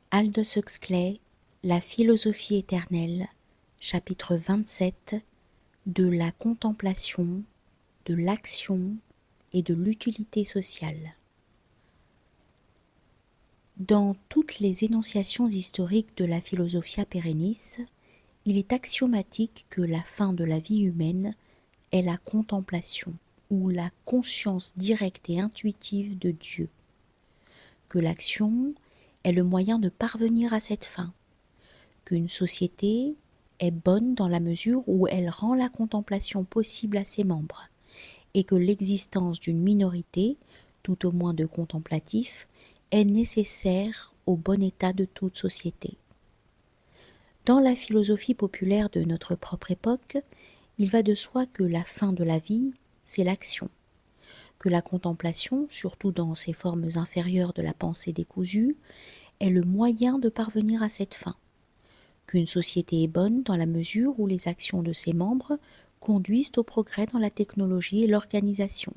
Aldous Huxley, La philosophie éternelle, chapitre 27, de la contemplation, de l'action et de l'utilité sociale. Dans toutes les énonciations historiques de la Philosophia Perennis, il est axiomatique que la fin de la vie humaine est la contemplation ou la conscience directe et intuitive de Dieu, que l'action est le moyen de parvenir à cette fin, qu'une société est bonne dans la mesure où elle rend la contemplation possible à ses membres, et que l'existence d'une minorité, tout au moins de contemplatifs, est nécessaire au bon état de toute société. Dans la philosophie populaire de notre propre époque, il va de soi que la fin de la vie, c'est l'action, que la contemplation, surtout dans ses formes inférieures de la pensée décousue, est le moyen de parvenir à cette fin, qu'une société est bonne dans la mesure où les actions de ses membres conduisent au progrès dans la technologie et l'organisation,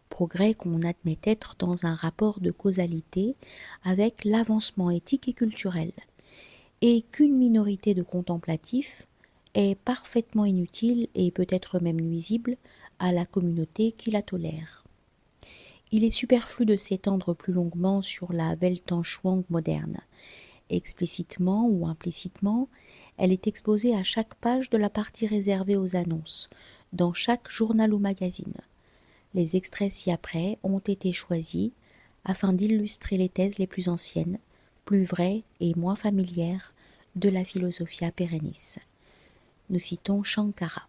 progrès qu'on admet être dans un rapport de causalité avec l'avancement éthique et culturel, et qu'une minorité de contemplatifs est parfaitement inutile et peut-être même nuisible à la communauté qui la tolère. Il est superflu de s'étendre plus longuement sur la Weltanschauung moderne. Explicitement ou implicitement, elle est exposée à chaque page de la partie réservée aux annonces, dans chaque journal ou magazine. Les extraits ci-après ont été choisis afin d'illustrer les thèses les plus anciennes, plus vraies et moins familières de la Philosophia Perennis. Nous citons Shankara.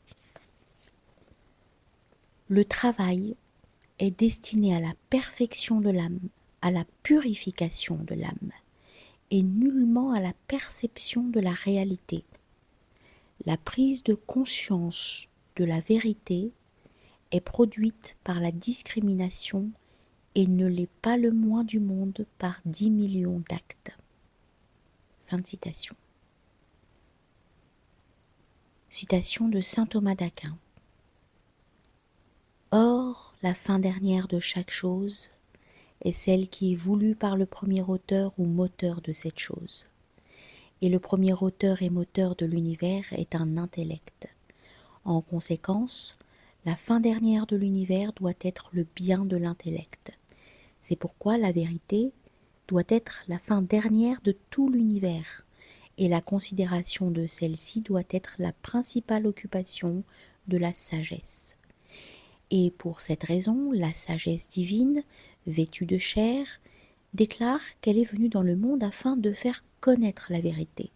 Le travail est destiné à la perfection de l'âme, à la purification de l'âme, et nullement à la perception de la réalité. La prise de conscience de la vérité est produite par la discrimination et ne l'est pas le moins du monde par 10 millions d'actes. Fin de citation. Citation de saint Thomas d'Aquin. Or, la fin dernière de chaque chose est celle qui est voulue par le premier auteur ou moteur de cette chose. Et le premier auteur et moteur de l'univers est un intellect. En conséquence, la fin dernière de l'univers doit être le bien de l'intellect. C'est pourquoi la vérité doit être la fin dernière de tout l'univers, et la considération de celle-ci doit être la principale occupation de la sagesse. Et pour cette raison, la sagesse divine, vêtue de chair, déclare qu'elle est venue dans le monde afin de faire connaître la vérité.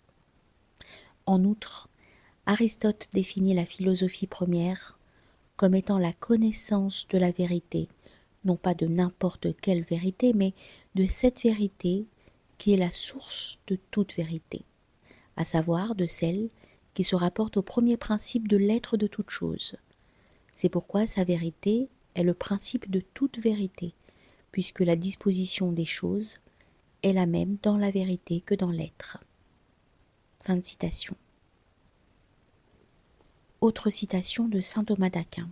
En outre, Aristote définit la philosophie première comme étant la connaissance de la vérité, non pas de n'importe quelle vérité, mais de cette vérité qui est la source de toute vérité, à savoir de celle qui se rapporte au premier principe de l'être de toute chose. C'est pourquoi sa vérité est le principe de toute vérité, puisque la disposition des choses est la même dans la vérité que dans l'être. Fin de citation. Autre citation de saint Thomas d'Aquin.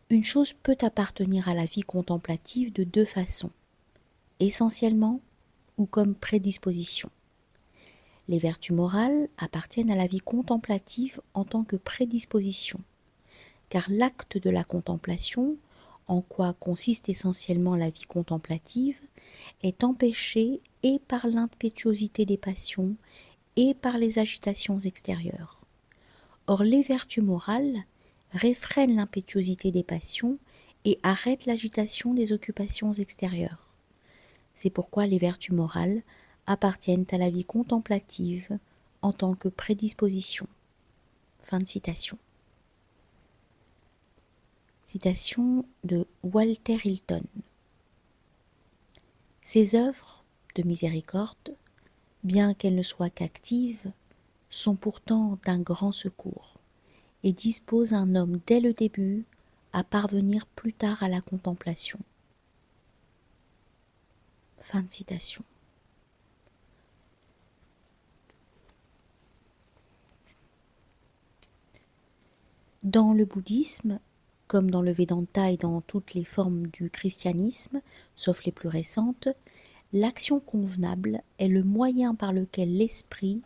Une chose peut appartenir à la vie contemplative de deux façons, essentiellement ou comme prédisposition. Les vertus morales appartiennent à la vie contemplative en tant que prédisposition, car l'acte de la contemplation, en quoi consiste essentiellement la vie contemplative, est empêché et par l'impétuosité des passions et par les agitations extérieures. Or, les vertus morales réfrènent l'impétuosité des passions et arrêtent l'agitation des occupations extérieures. C'est pourquoi les vertus morales appartiennent à la vie contemplative en tant que prédisposition. Fin de citation. Citation de Walter Hilton. Ces œuvres de miséricorde, bien qu'elles ne soient qu'actives, sont pourtant d'un grand secours et disposent un homme dès le début à parvenir plus tard à la contemplation. Fin de citation. Dans le bouddhisme, comme dans le Vedanta et dans toutes les formes du christianisme, sauf les plus récentes, L'action convenable est le moyen par lequel l'esprit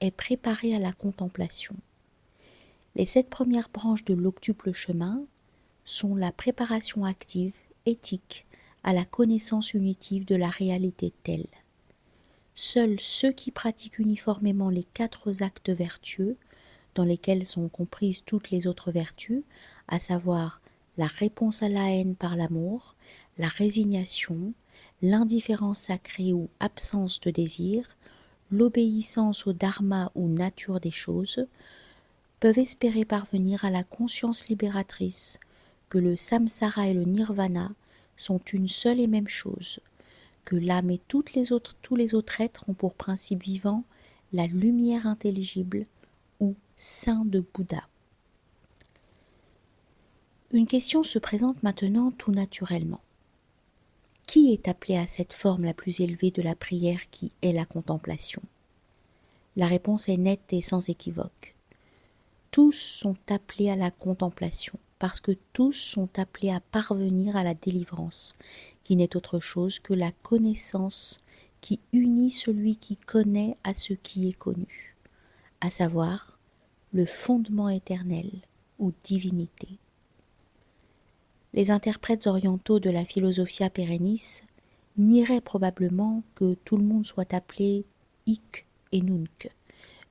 est préparé à la contemplation. Les 7 premières branches de l'octuple chemin sont la préparation active, éthique, à la connaissance unitive de la réalité telle. Seuls ceux qui pratiquent uniformément les 4 actes vertueux, dans lesquels sont comprises toutes les autres vertus, à savoir la réponse à la haine par l'amour, la résignation, l'indifférence sacrée ou absence de désir, l'obéissance au dharma ou nature des choses, peuvent espérer parvenir à la conscience libératrice que le samsara et le nirvana sont une seule et même chose, que l'âme et tous les autres êtres ont pour principe vivant la lumière intelligible ou sein de Bouddha. Une question se présente maintenant tout naturellement. Qui est appelé à cette forme la plus élevée de la prière qui est la contemplation? La réponse est nette et sans équivoque. Tous sont appelés à la contemplation, parce que tous sont appelés à parvenir à la délivrance, qui n'est autre chose que la connaissance qui unit celui qui connaît à ce qui est connu, à savoir le fondement éternel ou divinité. Les interprètes orientaux de la Philosophia Perennis nieraient probablement que tout le monde soit appelé Ik et Nunc.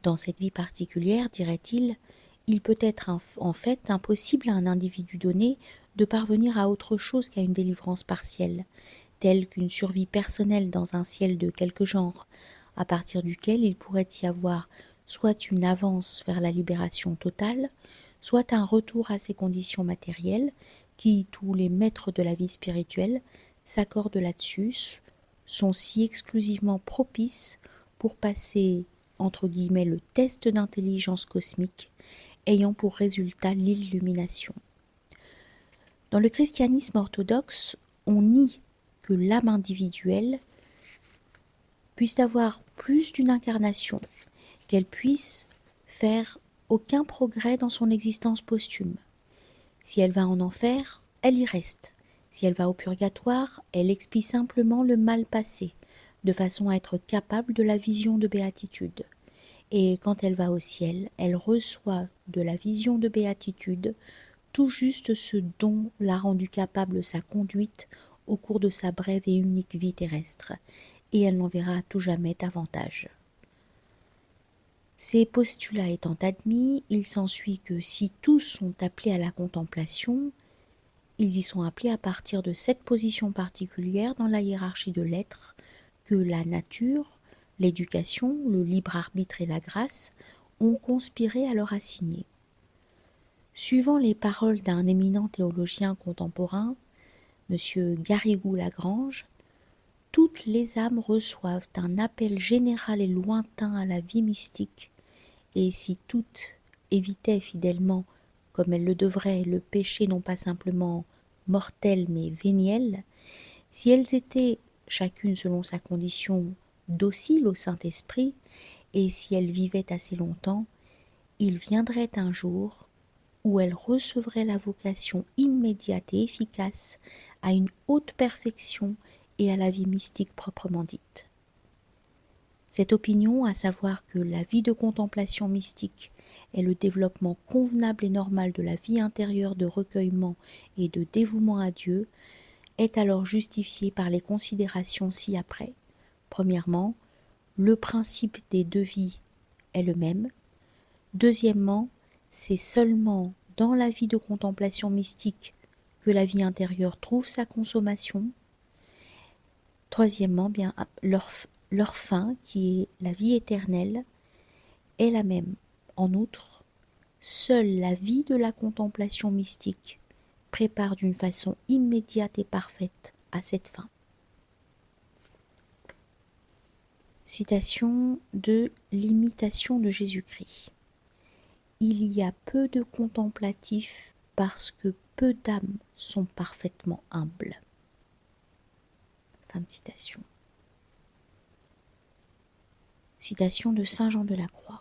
Dans cette vie particulière, dirait-il, il peut être en fait impossible à un individu donné de parvenir à autre chose qu'à une délivrance partielle, telle qu'une survie personnelle dans un ciel de quelque genre, à partir duquel il pourrait y avoir soit une avance vers la libération totale, soit un retour à ses conditions matérielles, qui, tous les maîtres de la vie spirituelle, s'accordent là-dessus, sont si exclusivement propices pour passer, entre guillemets, le test d'intelligence cosmique, ayant pour résultat l'illumination. Dans le christianisme orthodoxe, on nie que l'âme individuelle puisse avoir plus d'une incarnation, qu'elle puisse faire aucun progrès dans son existence posthume. Si elle va en enfer, elle y reste. Si elle va au purgatoire, elle expie simplement le mal passé, de façon à être capable de la vision de béatitude. Et quand elle va au ciel, elle reçoit de la vision de béatitude tout juste ce dont l'a rendue capable sa conduite au cours de sa brève et unique vie terrestre, et elle n'en verra à tout jamais davantage. Ces postulats étant admis, il s'ensuit que si tous sont appelés à la contemplation, ils y sont appelés à partir de cette position particulière dans la hiérarchie de l'être que la nature, l'éducation, le libre arbitre et la grâce ont conspiré à leur assigner. Suivant les paroles d'un éminent théologien contemporain, M. Garrigou-Lagrange, toutes les âmes reçoivent un appel général et lointain à la vie mystique, et si toutes évitaient fidèlement, comme elles le devraient, le péché non pas simplement mortel mais véniel, si elles étaient, chacune selon sa condition, dociles au Saint-Esprit, et si elles vivaient assez longtemps, il viendrait un jour où elles recevraient la vocation immédiate et efficace à une haute perfection et à la vie mystique proprement dite. Cette opinion, à savoir que la vie de contemplation mystique est le développement convenable et normal de la vie intérieure de recueillement et de dévouement à Dieu, est alors justifiée par les considérations ci-après. Premièrement, le principe des 2 vies est le même. Deuxièmement, c'est seulement dans la vie de contemplation mystique que la vie intérieure trouve sa consommation. Troisièmement, bien, leur fin, qui est la vie éternelle, est la même. En outre, seule la vie de la contemplation mystique prépare d'une façon immédiate et parfaite à cette fin. Citation de l'imitation de Jésus-Christ. Il y a peu de contemplatifs parce que peu d'âmes sont parfaitement humbles. Fin de citation. Citation de Saint Jean de la Croix.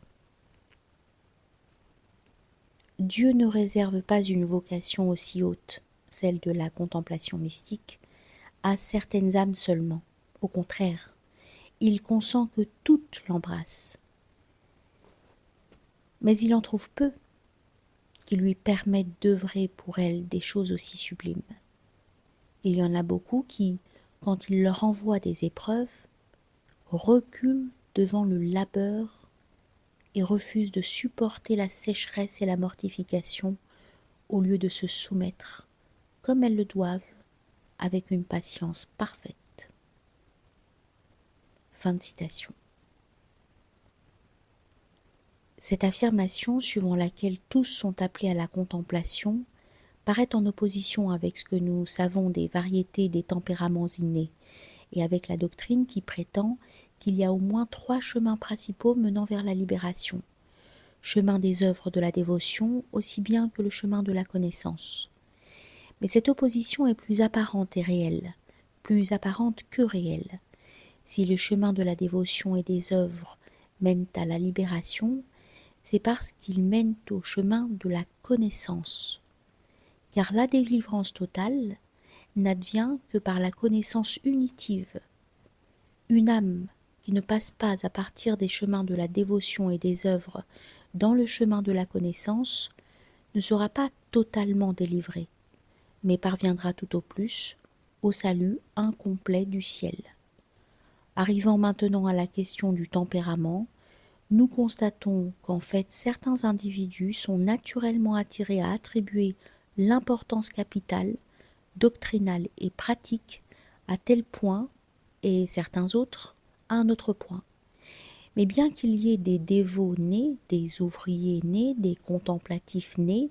Dieu ne réserve pas une vocation aussi haute, celle de la contemplation mystique, à certaines âmes seulement. Au contraire, il consent que toutes l'embrassent. Mais il en trouve peu qui lui permettent d'œuvrer pour elle des choses aussi sublimes. Il y en a beaucoup qui, quand il leur envoie des épreuves, reculent devant le labeur et refusent de supporter la sécheresse et la mortification au lieu de se soumettre, comme elles le doivent, avec une patience parfaite. Fin de citation. Cette affirmation, suivant laquelle tous sont appelés à la contemplation, paraît en opposition avec ce que nous savons des variétés des tempéraments innés, et avec la doctrine qui prétend qu'il y a au moins 3 chemins principaux menant vers la libération. Chemin des œuvres de la dévotion aussi bien que le chemin de la connaissance. Mais cette opposition est plus apparente et réelle, plus apparente que réelle. Si le chemin de la dévotion et des œuvres mène à la libération, c'est parce qu'il mène au chemin de la connaissance. Car la délivrance totale n'advient que par la connaissance unitive. Une âme qui ne passe pas à partir des chemins de la dévotion et des œuvres dans le chemin de la connaissance ne sera pas totalement délivrée, mais parviendra tout au plus au salut incomplet du ciel. Arrivant maintenant à la question du tempérament, nous constatons qu'en fait certains individus sont naturellement attirés à attribuer l'importance capitale, doctrinale et pratique à tel point, et certains autres à un autre point. Mais bien qu'il y ait des dévots nés, des ouvriers nés, des contemplatifs nés,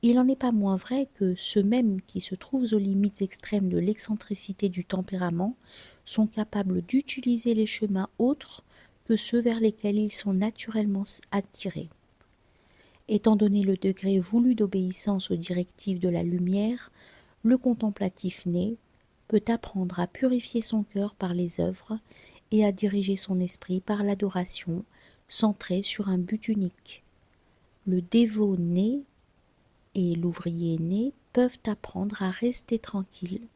il n'en est pas moins vrai que ceux mêmes qui se trouvent aux limites extrêmes de l'excentricité du tempérament sont capables d'utiliser les chemins autres que ceux vers lesquels ils sont naturellement attirés. Étant donné le degré voulu d'obéissance aux directives de la lumière, le contemplatif né peut apprendre à purifier son cœur par les œuvres et à diriger son esprit par l'adoration, centrée sur un but unique. Le dévot né et l'ouvrier né peuvent apprendre à rester tranquilles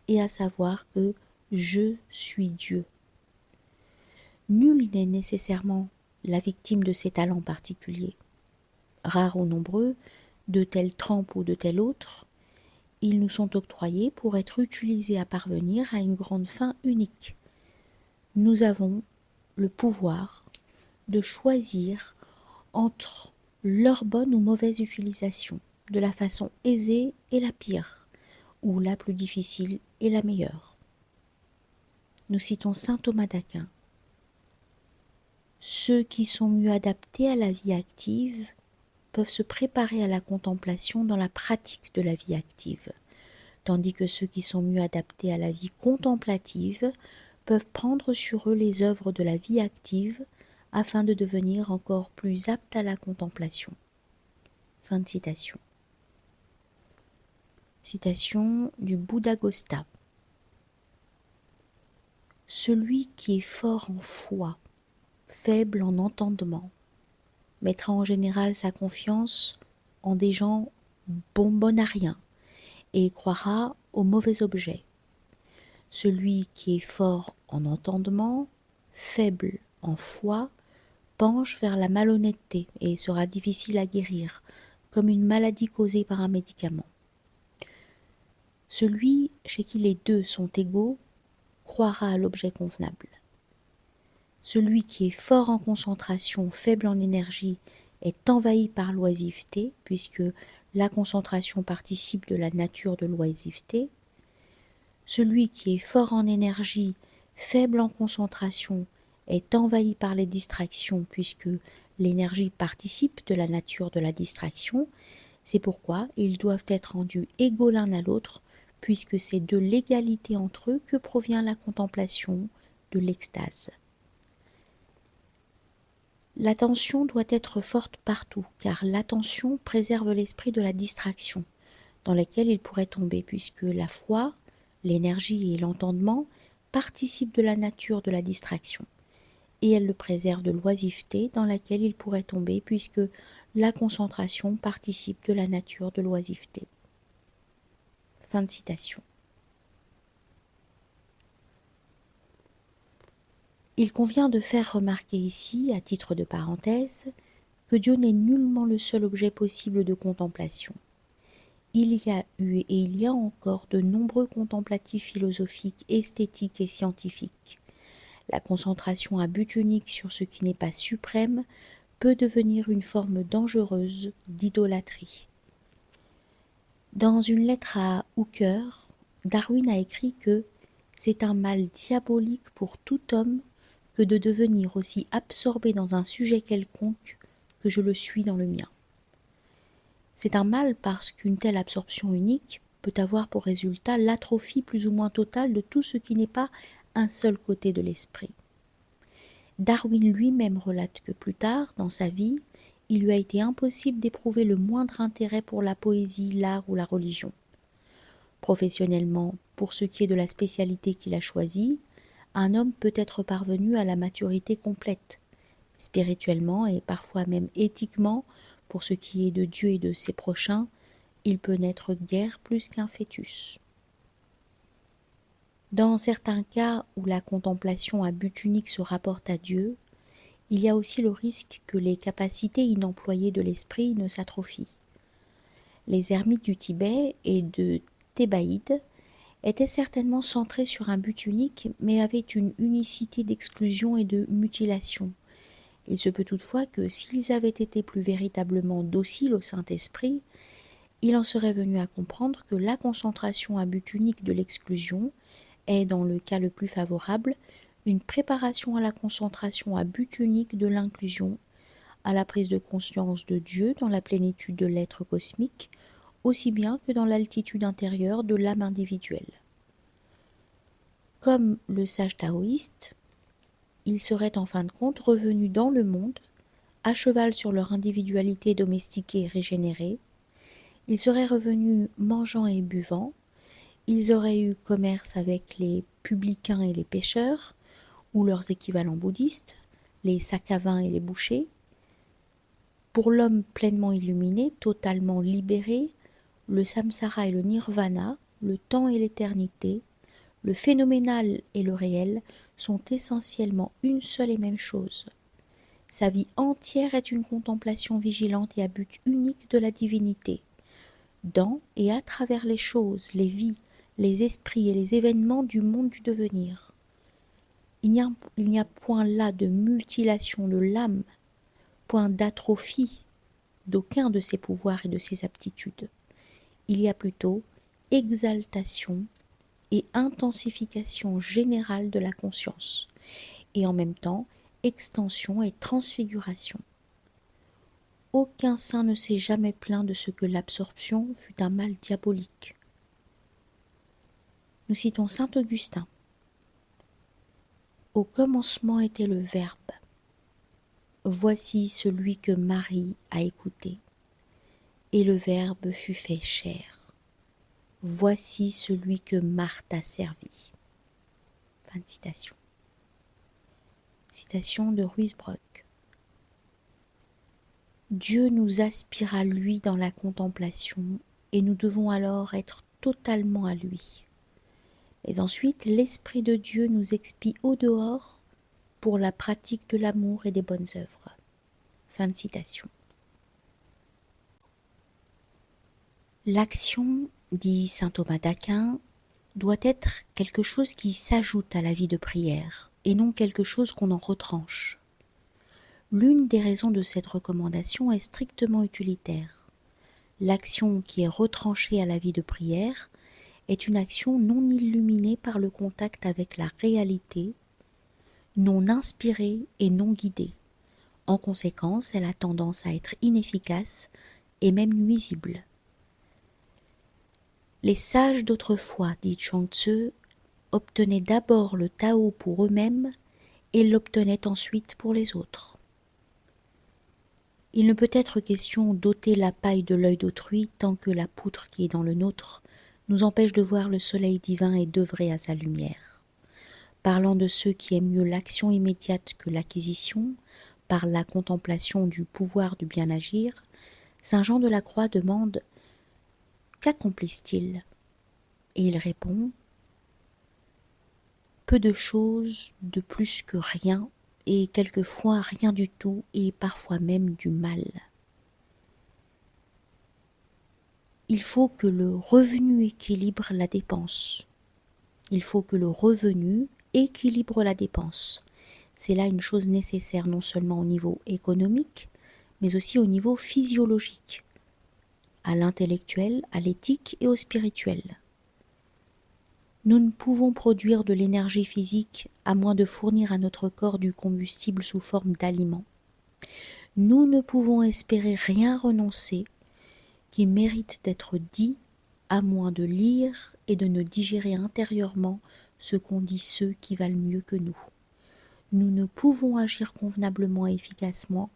et à savoir que je suis Dieu. Nul n'est nécessairement la victime de ces talents particuliers. Rares ou nombreux, de telle trempe ou de telle autre, ils nous sont octroyés pour être utilisés à parvenir à une grande fin unique. Nous avons le pouvoir de choisir entre leur bonne ou mauvaise utilisation, de la façon aisée et la pire, ou la plus difficile et la meilleure. Nous citons saint Thomas d'Aquin. Ceux qui sont mieux adaptés à la vie active peuvent se préparer à la contemplation dans la pratique de la vie active, tandis que ceux qui sont mieux adaptés à la vie contemplative peuvent prendre sur eux les œuvres de la vie active afin de devenir encore plus aptes à la contemplation. Fin de citation. Citation du Buddhaghosta. Celui qui est fort en foi, faible en entendement, mettra en général sa confiance en des gens bonbonnariens et croira aux mauvais objets. Celui qui est fort en entendement, faible en foi, penche vers la malhonnêteté et sera difficile à guérir, comme une maladie causée par un médicament. Celui chez qui les deux sont égaux croira à l'objet convenable. Celui qui est fort en concentration, faible en énergie, est envahi par l'oisiveté, puisque la concentration participe de la nature de l'oisiveté. Celui qui est fort en énergie, faible en concentration, est envahi par les distractions, puisque l'énergie participe de la nature de la distraction. C'est pourquoi ils doivent être rendus égaux l'un à l'autre, puisque c'est de l'égalité entre eux que provient la contemplation de l'extase. L'attention doit être forte partout, car l'attention préserve l'esprit de la distraction, dans laquelle il pourrait tomber, puisque la foi, l'énergie et l'entendement participent de la nature de la distraction, et elle le préserve de l'oisiveté dans laquelle il pourrait tomber, puisque la concentration participe de la nature de l'oisiveté. Fin de citation. Il convient de faire remarquer ici, à titre de parenthèse, que Dieu n'est nullement le seul objet possible de contemplation. Il y a eu et il y a encore de nombreux contemplatifs philosophiques, esthétiques et scientifiques. La concentration à but unique sur ce qui n'est pas suprême peut devenir une forme dangereuse d'idolâtrie. Dans une lettre à Hooker, Darwin a écrit que c'est un mal diabolique pour tout homme que de devenir aussi absorbé dans un sujet quelconque que je le suis dans le mien. C'est un mal parce qu'une telle absorption unique peut avoir pour résultat l'atrophie plus ou moins totale de tout ce qui n'est pas un seul côté de l'esprit. Darwin lui-même relate que plus tard, dans sa vie, il lui a été impossible d'éprouver le moindre intérêt pour la poésie, l'art ou la religion. Professionnellement, pour ce qui est de la spécialité qu'il a choisie, un homme peut être parvenu à la maturité complète. Spirituellement et parfois même éthiquement, pour ce qui est de Dieu et de ses prochains, il peut n'être guère plus qu'un fœtus. Dans certains cas où la contemplation à but unique se rapporte à Dieu, il y a aussi le risque que les capacités inemployées de l'esprit ne s'atrophient. Les ermites du Tibet et de Thébaïde étaient certainement centrés sur un but unique, mais avaient une unicité d'exclusion et de mutilation. Il se peut toutefois que s'ils avaient été plus véritablement dociles au Saint-Esprit, il en serait venu à comprendre que la concentration à but unique de l'exclusion est, dans le cas le plus favorable, une préparation à la concentration à but unique de l'inclusion, à la prise de conscience de Dieu dans la plénitude de l'être cosmique, aussi bien que dans l'altitude intérieure de l'âme individuelle. Comme le sage taoïste, ils seraient en fin de compte revenus dans le monde, à cheval sur leur individualité domestiquée et régénérée. Ils seraient revenus mangeant et buvant. Ils auraient eu commerce avec les publicains et les pêcheurs, ou leurs équivalents bouddhistes, les sacs à vin et les bouchers. Pour l'homme pleinement illuminé, totalement libéré, le samsara et le nirvana, le temps et l'éternité, le phénoménal et le réel sont essentiellement une seule et même chose. Sa vie entière est une contemplation vigilante et à but unique de la divinité, dans et à travers les choses, les vies, les esprits et les événements du monde du devenir. Il n'y a point là de mutilation de l'âme, point d'atrophie d'aucun de ses pouvoirs et de ses aptitudes. Il y a plutôt exaltation et intensification générale de la conscience, et en même temps extension et transfiguration. Aucun saint ne s'est jamais plaint de ce que l'absorption fut un mal diabolique. Nous citons saint Augustin. Au commencement était le Verbe. Voici celui que Marie a écouté, et le Verbe fut fait chair. Voici celui que Marthe a servi. Fin de citation. Citation de Ruysbroeck. Dieu nous aspire à lui dans la contemplation et nous devons alors être totalement à lui. Mais ensuite, l'Esprit de Dieu nous expie au dehors pour la pratique de l'amour et des bonnes œuvres. Fin de citation. L'action, dit saint Thomas d'Aquin, doit être quelque chose qui s'ajoute à la vie de prière, et non quelque chose qu'on en retranche. L'une des raisons de cette recommandation est strictement utilitaire. L'action qui est retranchée à la vie de prière est une action non illuminée par le contact avec la réalité, non inspirée et non guidée. En conséquence, elle a tendance à être inefficace et même nuisible. Les sages d'autrefois, dit Chuang-Tzu, obtenaient d'abord le Tao pour eux-mêmes et l'obtenaient ensuite pour les autres. Il ne peut être question d'ôter la paille de l'œil d'autrui tant que la poutre qui est dans le nôtre nous empêche de voir le soleil divin et d'œuvrer à sa lumière. Parlant de ceux qui aiment mieux l'action immédiate que l'acquisition, par la contemplation du pouvoir du bien agir, saint Jean de la Croix demande « Qu'accomplissent-ils » Et il répond « peu de choses de plus que rien, et quelquefois rien du tout, et parfois même du mal. Il faut que le revenu équilibre la dépense. Il faut que le revenu équilibre la dépense. C'est là une chose nécessaire non seulement au niveau économique, mais aussi au niveau physiologique, à l'intellectuel, à l'éthique et au spirituel. Nous ne pouvons produire de l'énergie physique à moins de fournir à notre corps du combustible sous forme d'aliments. Nous ne pouvons espérer rien renoncer qui mérite d'être dit à moins de lire et de ne digérer intérieurement ce qu'ont dit ceux qui valent mieux que nous. Nous ne pouvons agir convenablement et efficacement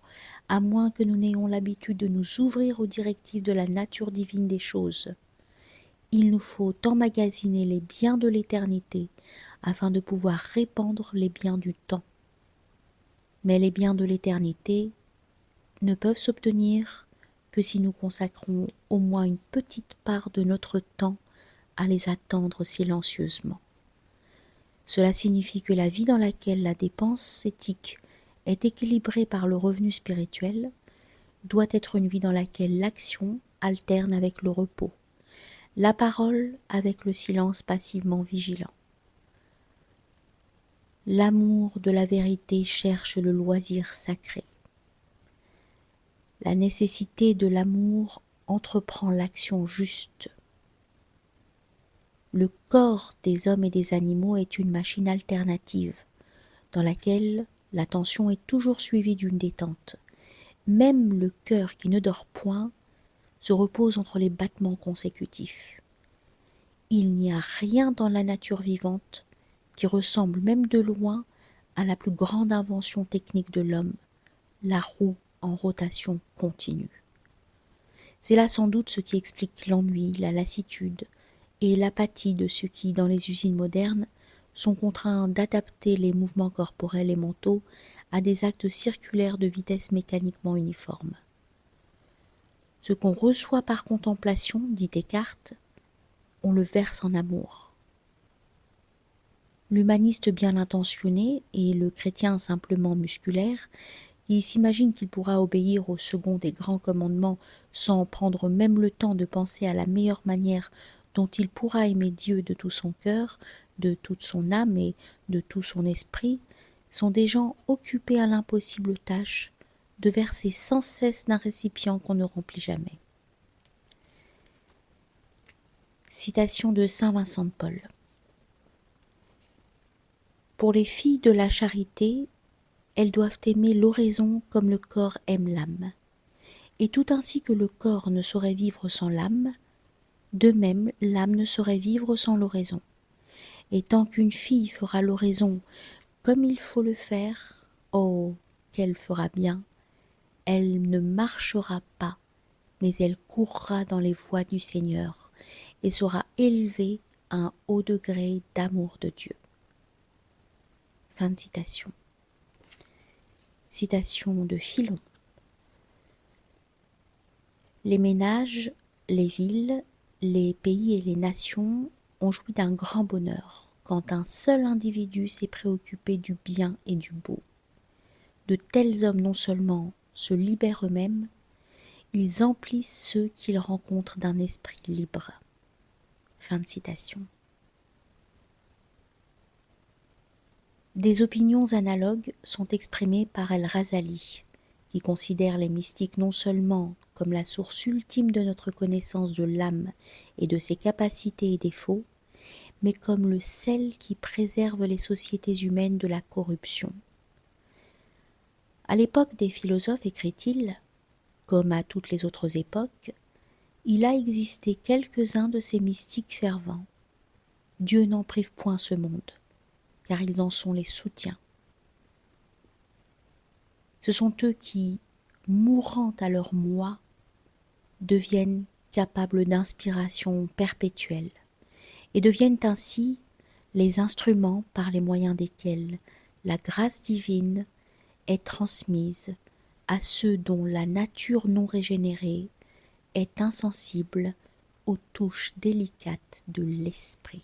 à moins que nous n'ayons l'habitude de nous ouvrir aux directives de la nature divine des choses. Il nous faut emmagasiner les biens de l'éternité afin de pouvoir répandre les biens du temps. Mais les biens de l'éternité ne peuvent s'obtenir que si nous consacrons au moins une petite part de notre temps à les attendre silencieusement. Cela signifie que la vie dans laquelle la dépense éthique est équilibrée par le revenu spirituel doit être une vie dans laquelle l'action alterne avec le repos, la parole avec le silence passivement vigilant. L'amour de la vérité cherche le loisir sacré. La nécessité de l'amour entreprend l'action juste. Le corps des hommes et des animaux est une machine alternative, dans laquelle l'attention est toujours suivie d'une détente. Même le cœur qui ne dort point se repose entre les battements consécutifs. Il n'y a rien dans la nature vivante qui ressemble même de loin à la plus grande invention technique de l'homme, la roue en rotation continue. C'est là sans doute ce qui explique l'ennui, la lassitude et l'apathie de ceux qui, dans les usines modernes, sont contraints d'adapter les mouvements corporels et mentaux à des actes circulaires de vitesse mécaniquement uniforme. Ce qu'on reçoit par contemplation, dit Descartes, on le verse en amour. L'humaniste bien intentionné et le chrétien simplement musculaire, qui s'imagine qu'il pourra obéir au second des grands commandements sans prendre même le temps de penser à la meilleure manière dont il pourra aimer Dieu de tout son cœur, de toute son âme et de tout son esprit, sont des gens occupés à l'impossible tâche de verser sans cesse d'un récipient qu'on ne remplit jamais. Citation de saint Vincent de Paul. Pour les filles de la charité, elles doivent aimer l'oraison comme le corps aime l'âme. Et tout ainsi que le corps ne saurait vivre sans l'âme, de même l'âme ne saurait vivre sans l'oraison. Et tant qu'une fille fera l'oraison comme il faut le faire, oh, qu'elle fera bien, elle ne marchera pas, mais elle courra dans les voies du Seigneur et sera élevée à un haut degré d'amour de Dieu. Fin de citation. Citation de Philon. Les ménages, les villes, les pays et les nations ont joui d'un grand bonheur quand un seul individu s'est préoccupé du bien et du beau. De tels hommes non seulement se libèrent eux-mêmes, ils emplissent ceux qu'ils rencontrent d'un esprit libre. Fin de citation. Des opinions analogues sont exprimées par El-Razali, qui considère les mystiques non seulement comme la source ultime de notre connaissance de l'âme et de ses capacités et défauts, mais comme le sel qui préserve les sociétés humaines de la corruption. À l'époque des philosophes, écrit-il, comme à toutes les autres époques, il a existé quelques-uns de ces mystiques fervents. Dieu n'en prive point ce monde, car ils en sont les soutiens. Ce sont eux qui, mourant à leur moi, deviennent capables d'inspiration perpétuelle et deviennent ainsi les instruments par les moyens desquels la grâce divine est transmise à ceux dont la nature non régénérée est insensible aux touches délicates de l'esprit.